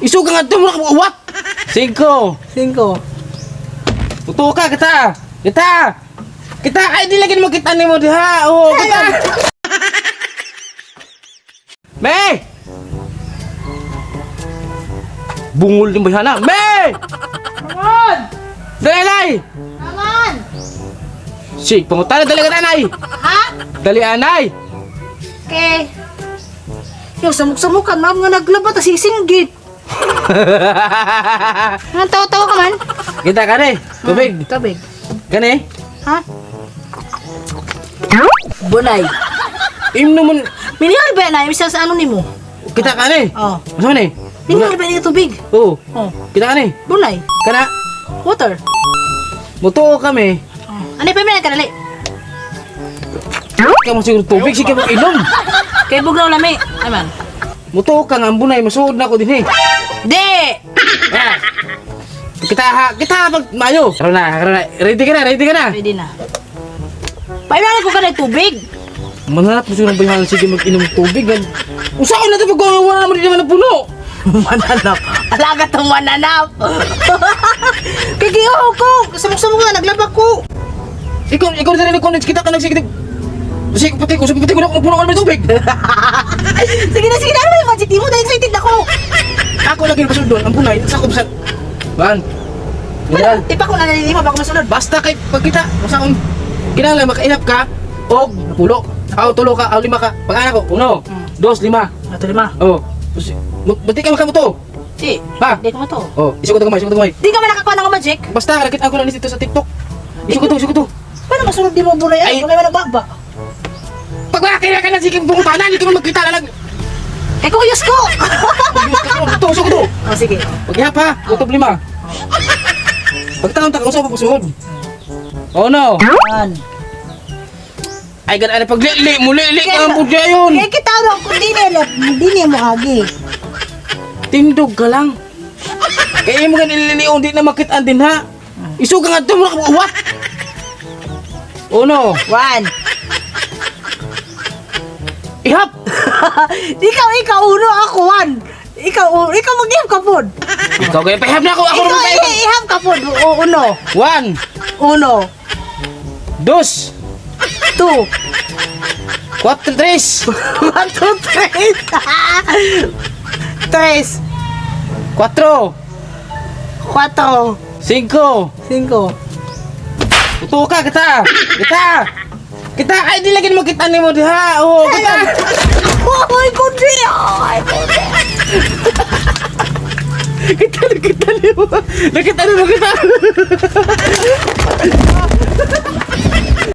Isuga nga ito mo na what? 5. 5. Tuto ka kita. Kita ay di lagi mo kita ni mo diha. Oh, kita. May! Bungol yung bayhana. May! Naman! Dali! Naman! Sig, pangutana dali ka nanay. Ha? Dali anay. Okay. Yung samuk-samukan, ma'am nga naglaba, tas sisinggit. Nga tawa-tawa ka man? Kita ka ni. Tubig. Tubig. Kani? Ha? Bunay. Imno mo. Mineral ba na? Isa sa ano ni mo? Kita ka ni. Oh. Masa ni? Mineral ba niya tubig? Oo. Oh. Kita ka ni. Bunay. Kana. Water. Mutuo kami. Oh. Ano pa mineral ka dali? Kamu siguro tubig. Sige mo inom. Kay bugaw lami. Ay man. Mutuo ka nga ambunay. Masuod na ako din eh. Di! Ah. Kita pag mayo. Karon na. Ready ka na. Pwede na. Pailangan ko ka na tubig. Manhanap mo siguro ng bayhanan. Sige mag-inom tubig. Usaon na ito pag wala naman din naman na puno. Mananap. Alaga tong mananap. Kikiyo ko. Samuk-samuk nga, naglaba ko. Ikaw na rin nag-connect. Kita ka nagsikitig. Sige, pati ko na puno ka naman ng tubig. Sige na. Ano ba yung magic mo? Dahil excited ako. Ako lagi na doon. Ang punay. Sa kubsat. Ban. Yan. Tipa ko na nalilima bago masunod. Basta kay pag kita. Usaon. Kinala makainap ka. O pulo. Aw tulo ka. Aw 5 ka. Pag-anak ko. 1, 2, 5. Ato lima. Oh. Buti ka makamuto. Si. Ha? Di ko mo to. Oh. Isu ko to gamay. Di ka ba nakakuha ng magic? Basta nakita ko lang dito sa TikTok. Isu ko to. Paano masunod di mo bunay? Ay. Bunay mo nagbagba. Pag makakaya ka na sige pungutanan. Hindi ka magkita na lang. Eh kuyos ko! Isu ko to. Oh sige. Paghihap ha. Utob 5. Pagtaon-taon usap ko suod. Oh no. Yan. Ay ganaan pag li ka ang pudya yun. Eh kita ro ko di mo agi. Tindog ka lang. Kaya mo gan ililion di na makitaan din ha. Isuga nga ito mo na what? Oh no. 1. Ihap. Ikaw uno ako 1. Ikaw mag-ihap ka pod. Ikaw kaya pahihap na ako. Ako Ikaw naman kayo. ihap ka pod. Uno. 1, 2, 2. 4, 3. 1, 2, 3. 3. 4, 4. 5. 5. Uto ka kita ay di lagi mo kita ni mo diha. Oh, kita. Ay, kundi! Ay, kundi! Kita ni mo. Nakita.